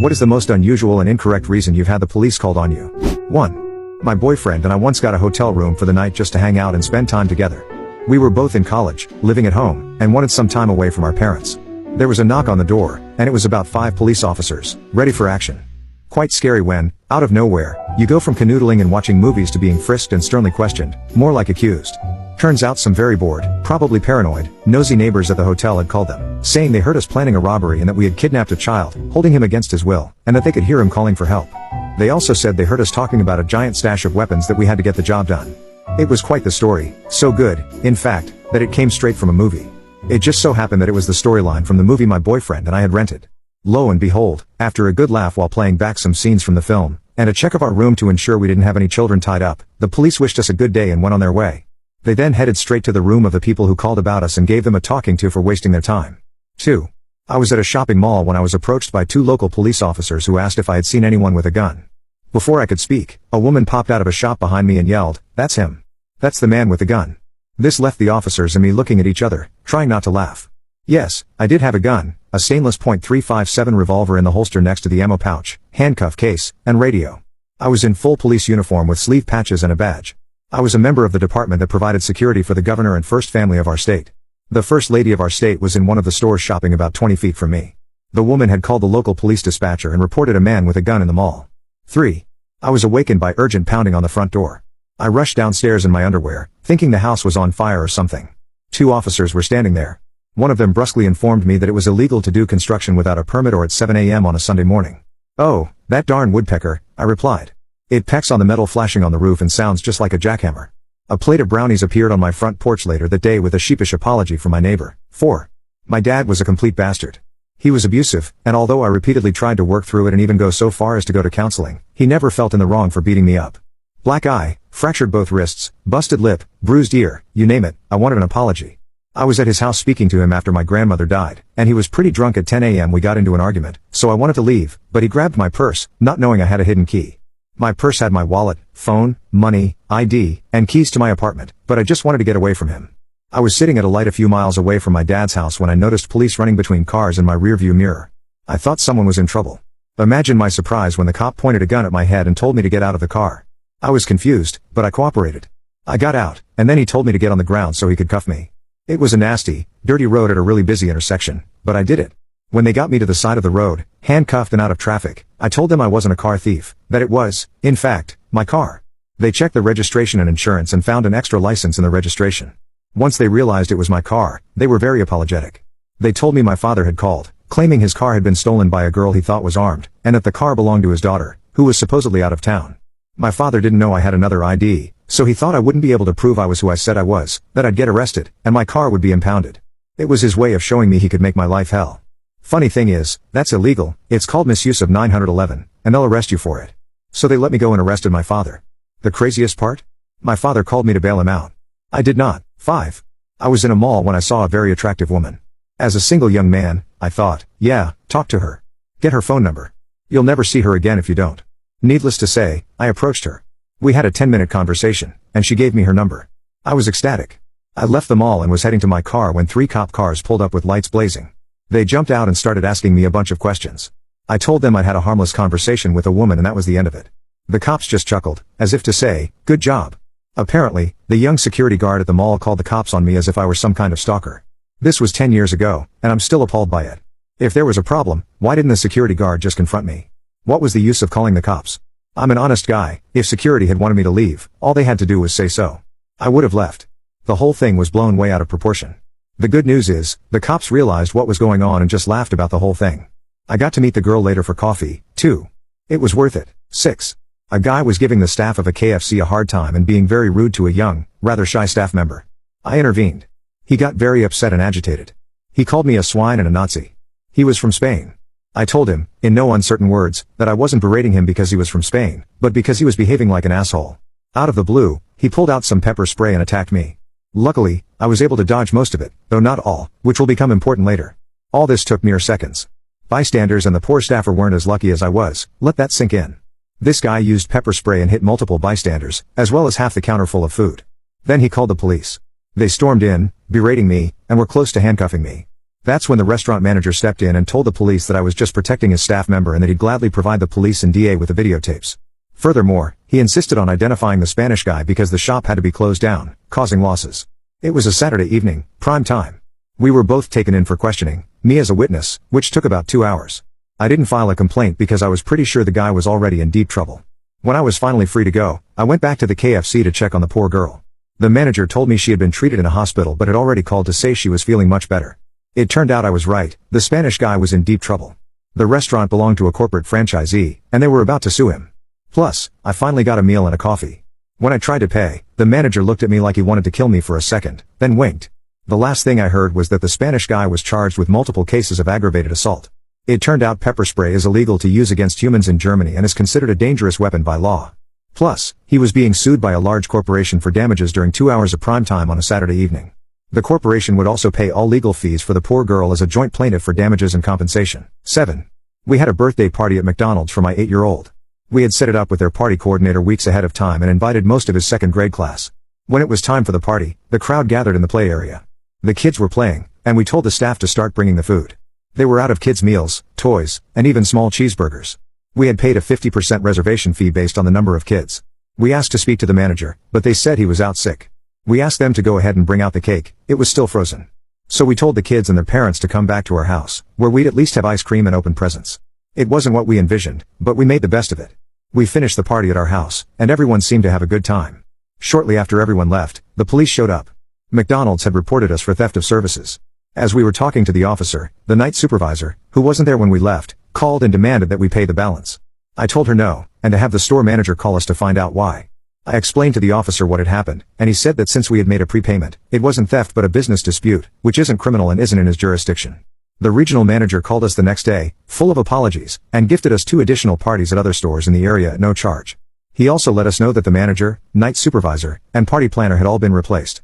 What is the most unusual and incorrect reason you've had the police called on you? 1. My boyfriend and I once got a hotel room for the night just to hang out and spend time together. We were both in college, living at home, and wanted some time away from our parents. There was a knock on the door, and it was about 5 police officers, ready for action. Quite scary when, out of nowhere, you go from canoodling and watching movies to being frisked and sternly questioned, more like accused. Turns out some very bored, probably paranoid, nosy neighbors at the hotel had called them, saying they heard us planning a robbery and that we had kidnapped a child, holding him against his will, and that they could hear him calling for help. They also said they heard us talking about a giant stash of weapons that we had to get the job done. It was quite the story, so good, in fact, that it came straight from a movie. It just so happened that it was the storyline from the movie my boyfriend and I had rented. Lo and behold, after a good laugh while playing back some scenes from the film, and a check of our room to ensure we didn't have any children tied up, the police wished us a good day and went on their way. They then headed straight to the room of the people who called about us and gave them a talking to for wasting their time. 2. I was at a shopping mall when I was approached by 2 local police officers who asked if I had seen anyone with a gun. Before I could speak, a woman popped out of a shop behind me and yelled, "That's him. That's the man with the gun." This left the officers and me looking at each other, trying not to laugh. Yes, I did have a gun, a stainless .357 revolver in the holster next to the ammo pouch, handcuff case, and radio. I was in full police uniform with sleeve patches and a badge. I was a member of the department that provided security for the governor and first family of our state. The first lady of our state was in one of the stores shopping about 20 feet from me. The woman had called the local police dispatcher and reported a man with a gun in the mall. 3. I was awakened by urgent pounding on the front door. I rushed downstairs in my underwear, thinking the house was on fire or something. 2 officers were standing there. One of them brusquely informed me that it was illegal to do construction without a permit or at 7 a.m. on a Sunday morning. "Oh, that darn woodpecker," I replied. "It pecks on the metal flashing on the roof and sounds just like a jackhammer." A plate of brownies appeared on my front porch later that day with a sheepish apology from my neighbor. 4. My dad was a complete bastard. He was abusive, and although I repeatedly tried to work through it and even go so far as to go to counseling, he never felt in the wrong for beating me up. Black eye, fractured both wrists, busted lip, bruised ear, you name it, I wanted an apology. I was at his house speaking to him after my grandmother died, and he was pretty drunk at 10 a.m. We got into an argument, so I wanted to leave, but he grabbed my purse, not knowing I had a hidden key. My purse had my wallet, phone, money, ID, and keys to my apartment, but I just wanted to get away from him. I was sitting at a light a few miles away from my dad's house when I noticed police running between cars in my rearview mirror. I thought someone was in trouble. Imagine my surprise when the cop pointed a gun at my head and told me to get out of the car. I was confused, but I cooperated. I got out, and then he told me to get on the ground so he could cuff me. It was a nasty, dirty road at a really busy intersection, but I did it. When they got me to the side of the road, handcuffed and out of traffic, I told them I wasn't a car thief, that it was, in fact, my car. They checked the registration and insurance and found an extra license in the registration. Once they realized it was my car, they were very apologetic. They told me my father had called, claiming his car had been stolen by a girl he thought was armed, and that the car belonged to his daughter, who was supposedly out of town. My father didn't know I had another ID, so he thought I wouldn't be able to prove I was who I said I was, that I'd get arrested, and my car would be impounded. It was his way of showing me he could make my life hell. Funny thing is, that's illegal, it's called misuse of 911, and they'll arrest you for it. So they let me go and arrested my father. The craziest part? My father called me to bail him out. I did not. 5. I was in a mall when I saw a very attractive woman. As a single young man, I thought, yeah, talk to her. Get her phone number. You'll never see her again if you don't. Needless to say, I approached her. We had a 10-minute conversation, and she gave me her number. I was ecstatic. I left the mall and was heading to my car when 3 cop cars pulled up with lights blazing. They jumped out and started asking me a bunch of questions. I told them I'd had a harmless conversation with a woman and that was the end of it. The cops just chuckled, as if to say, good job. Apparently, the young security guard at the mall called the cops on me as if I were some kind of stalker. This was 10 years ago, and I'm still appalled by it. If there was a problem, why didn't the security guard just confront me? What was the use of calling the cops? I'm an honest guy. If security had wanted me to leave, all they had to do was say so. I would have left. The whole thing was blown way out of proportion. The good news is, the cops realized what was going on and just laughed about the whole thing. I got to meet the girl later for coffee, too. It was worth it. 6. A guy was giving the staff of a KFC a hard time and being very rude to a young, rather shy staff member. I intervened. He got very upset and agitated. He called me a swine and a Nazi. He was from Spain. I told him, in no uncertain words, that I wasn't berating him because he was from Spain, but because he was behaving like an asshole. Out of the blue, he pulled out some pepper spray and attacked me. Luckily, I was able to dodge most of it, though not all, which will become important later. All this took mere seconds. Bystanders and the poor staffer weren't as lucky as I was, let that sink in. This guy used pepper spray and hit multiple bystanders, as well as half the counter full of food. Then he called the police. They stormed in, berating me, and were close to handcuffing me. That's when the restaurant manager stepped in and told the police that I was just protecting his staff member and that he'd gladly provide the police and DA with the videotapes. Furthermore, he insisted on identifying the Spanish guy because the shop had to be closed down, causing losses. It was a Saturday evening, prime time. We were both taken in for questioning, me as a witness, which took about 2 hours. I didn't file a complaint because I was pretty sure the guy was already in deep trouble. When I was finally free to go, I went back to the KFC to check on the poor girl. The manager told me she had been treated in a hospital but had already called to say she was feeling much better. It turned out I was right, the Spanish guy was in deep trouble. The restaurant belonged to a corporate franchisee, and they were about to sue him. Plus, I finally got a meal and a coffee. When I tried to pay, the manager looked at me like he wanted to kill me for a second, then winked. The last thing I heard was that the Spanish guy was charged with multiple cases of aggravated assault. It turned out pepper spray is illegal to use against humans in Germany and is considered a dangerous weapon by law. Plus, he was being sued by a large corporation for damages during 2 hours of prime time on a Saturday evening. The corporation would also pay all legal fees for the poor girl as a joint plaintiff for damages and compensation. 7. We had a birthday party at McDonald's for my 8-year-old. We had set it up with their party coordinator weeks ahead of time and invited most of his second grade class. When it was time for the party, the crowd gathered in the play area. The kids were playing, and we told the staff to start bringing the food. They were out of kids' meals, toys, and even small cheeseburgers. We had paid a 50% reservation fee based on the number of kids. We asked to speak to the manager, but they said he was out sick. We asked them to go ahead and bring out the cake, it was still frozen. So we told the kids and their parents to come back to our house, where we'd at least have ice cream and open presents. It wasn't what we envisioned, but we made the best of it. We finished the party at our house, and everyone seemed to have a good time. Shortly after everyone left, the police showed up. McDonald's had reported us for theft of services. As we were talking to the officer, the night supervisor, who wasn't there when we left, called and demanded that we pay the balance. I told her no, and to have the store manager call us to find out why. I explained to the officer what had happened, and he said that since we had made a prepayment, it wasn't theft but a business dispute, which isn't criminal and isn't in his jurisdiction. The regional manager called us the next day, full of apologies, and gifted us 2 additional parties at other stores in the area at no charge. He also let us know that the manager, night supervisor, and party planner had all been replaced.